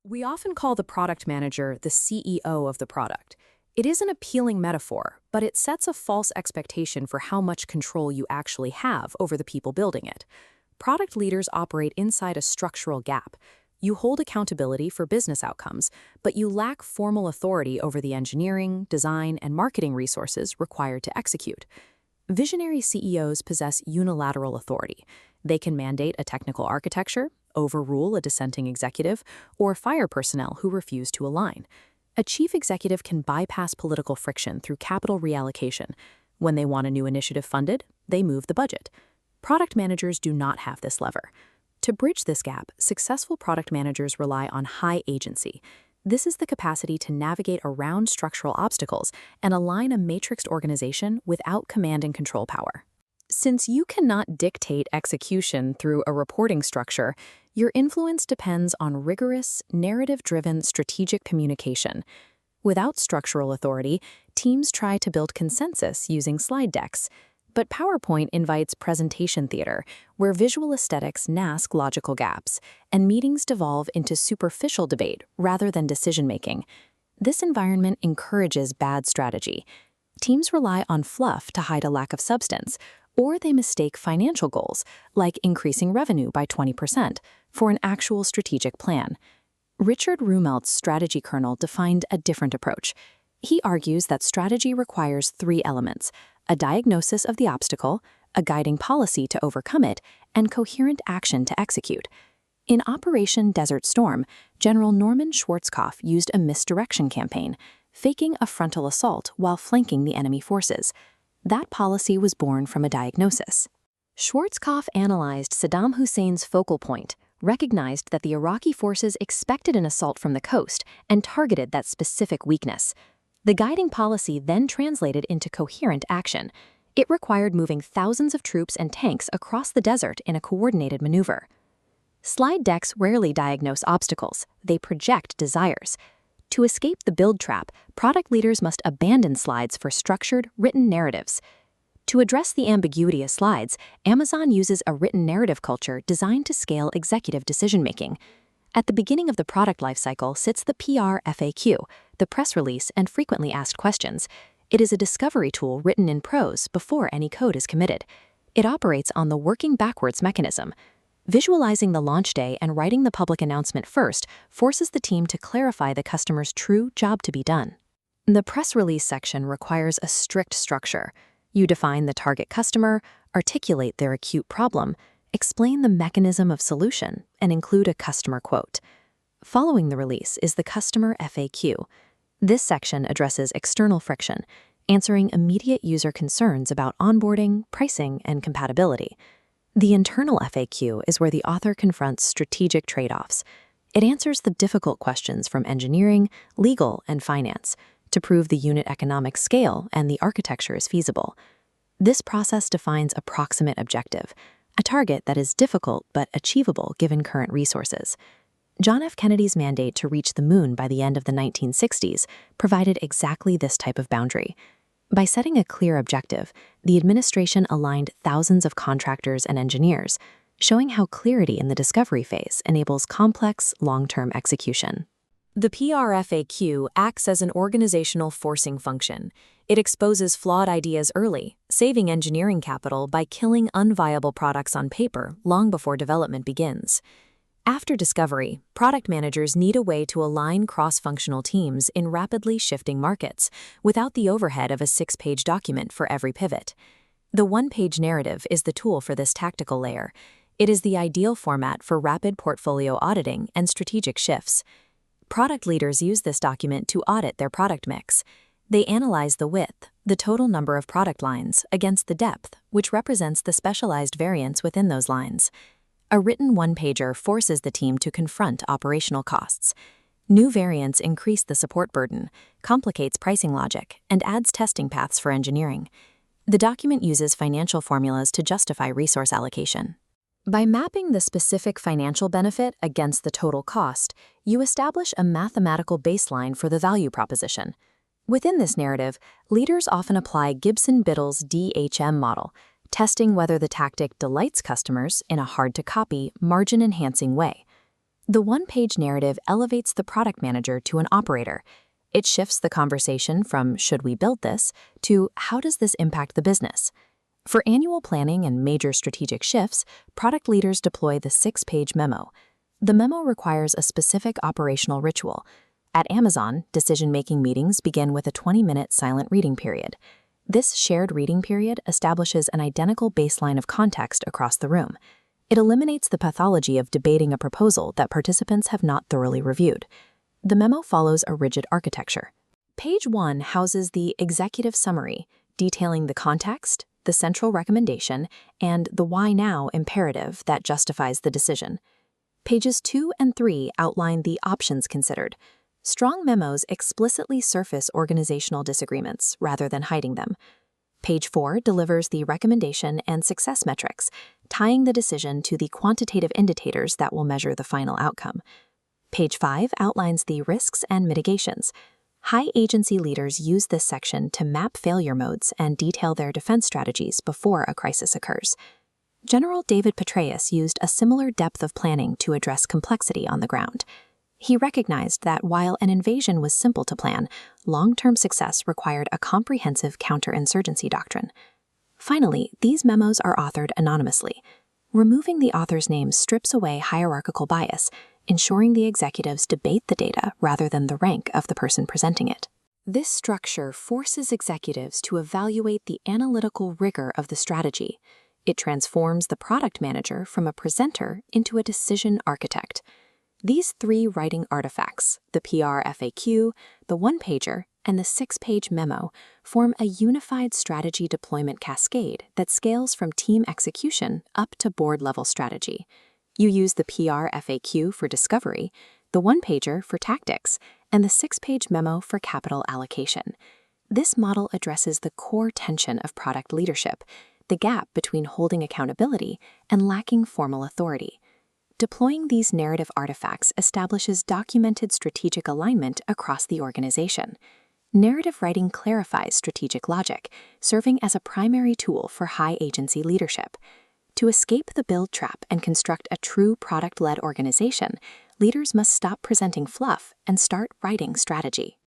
We often call the product manager the CEO of the product. It is an appealing metaphor, but it sets a false expectation for how much control you actually have over the people building it. Product leaders operate inside a structural gap. You hold accountability for business outcomes, but you lack formal authority over the engineering, design, and marketing resources required to execute. Visionary CEOs possess unilateral authority. They can mandate a technical architecture, overrule a dissenting executive, or fire personnel who refuse to align. A chief executive can bypass political friction through capital reallocation. When they want a new initiative funded, they move the budget. Product managers do not have this lever. To bridge this gap, successful product managers rely on high agency. This is the capacity to navigate around structural obstacles and align a matrixed organization without command and control power. Since you cannot dictate execution through a reporting structure, your influence depends on rigorous, narrative-driven strategic communication. Without structural authority, teams try to build consensus using slide decks. But PowerPoint invites presentation theater, where visual aesthetics mask logical gaps, and meetings devolve into superficial debate rather than decision-making. This environment encourages bad strategy. Teams rely on fluff to hide a lack of substance, or they mistake financial goals, like increasing revenue by 20%, for an actual strategic plan. Richard Rumelt's strategy kernel defined a different approach. He argues that strategy requires three elements: a diagnosis of the obstacle, a guiding policy to overcome it, and coherent action to execute. In Operation Desert Storm, General Norman Schwarzkopf used a misdirection campaign, faking a frontal assault while flanking the enemy forces. That policy was born from a diagnosis. Schwarzkopf analyzed Saddam Hussein's focal point, recognized that the Iraqi forces expected an assault from the coast, and targeted that specific weakness. The guiding policy then translated into coherent action. It required moving thousands of troops and tanks across the desert in a coordinated maneuver. Slide decks rarely diagnose obstacles, they project desires. To escape the build trap, product leaders must abandon slides for structured, written narratives. To address the ambiguity of slides, Amazon uses a written narrative culture designed to scale executive decision-making. At the beginning of the product lifecycle sits the PR FAQ, the press release and frequently asked questions. It is a discovery tool written in prose before any code is committed. It operates on the working backwards mechanism. Visualizing the launch day and writing the public announcement first forces the team to clarify the customer's true job to be done. The press release section requires a strict structure. You define the target customer, articulate their acute problem, explain the mechanism of solution, and include a customer quote. Following the release is the customer FAQ. This section addresses external friction, answering immediate user concerns about onboarding, pricing, and compatibility. The internal FAQ is where the author confronts strategic trade-offs. It answers the difficult questions from engineering, legal, and finance to prove the unit economic scale and the architecture is feasible. This process defines a proximate objective, a target that is difficult but achievable given current resources. John F. Kennedy's mandate to reach the moon by the end of the 1960s provided exactly this type of boundary. By setting a clear objective, the administration aligned thousands of contractors and engineers, showing how clarity in the discovery phase enables complex, long-term execution. The PRFAQ acts as an organizational forcing function. It exposes flawed ideas early, saving engineering capital by killing unviable products on paper long before development begins. After discovery, product managers need a way to align cross-functional teams in rapidly shifting markets without the overhead of a 6-page document for every pivot. The one-page narrative is the tool for this tactical layer. It is the ideal format for rapid portfolio auditing and strategic shifts. Product leaders use this document to audit their product mix. They analyze the width, the total number of product lines, against the depth, which represents the specialized variance within those lines. A written one-pager forces the team to confront operational costs. New variants increase the support burden, complicates pricing logic, and adds testing paths for engineering. The document uses financial formulas to justify resource allocation. By mapping the specific financial benefit against the total cost, you establish a mathematical baseline for the value proposition. Within this narrative, leaders often apply Gibson-Biddle's DHM model, testing whether the tactic delights customers in a hard-to-copy, margin-enhancing way. The one-page narrative elevates the product manager to an operator. It shifts the conversation from "should we build this" to "how does this impact the business?" For annual planning and major strategic shifts, product leaders deploy the 6-page memo. The memo requires a specific operational ritual. At Amazon, decision-making meetings begin with a 20-minute silent reading period. This shared reading period establishes an identical baseline of context across the room. It eliminates the pathology of debating a proposal that participants have not thoroughly reviewed. The memo follows a rigid architecture. Page 1 houses the executive summary, detailing the context, the central recommendation, and the why now imperative that justifies the decision. Pages 2 and 3 outline the options considered. Strong memos explicitly surface organizational disagreements rather than hiding them. Page 4 delivers the recommendation and success metrics, tying the decision to the quantitative indicators that will measure the final outcome. Page 5 outlines the risks and mitigations. High agency leaders use this section to map failure modes and detail their defense strategies before a crisis occurs. General David Petraeus used a similar depth of planning to address complexity on the ground. He recognized that while an invasion was simple to plan, long-term success required a comprehensive counterinsurgency doctrine. Finally, these memos are authored anonymously. Removing the author's name strips away hierarchical bias, ensuring the executives debate the data rather than the rank of the person presenting it. This structure forces executives to evaluate the analytical rigor of the strategy. It transforms the product manager from a presenter into a decision architect. These 3 writing artifacts, the PR FAQ, the one-pager, and the 6-page memo, form a unified strategy deployment cascade that scales from team execution up to board-level strategy. You use the PR FAQ for discovery, the one-pager for tactics, and the 6-page memo for capital allocation. This model addresses the core tension of product leadership, the gap between holding accountability and lacking formal authority. Deploying these narrative artifacts establishes documented strategic alignment across the organization. Narrative writing clarifies strategic logic, serving as a primary tool for high agency leadership. To escape the build trap and construct a true product-led organization, leaders must stop presenting fluff and start writing strategy.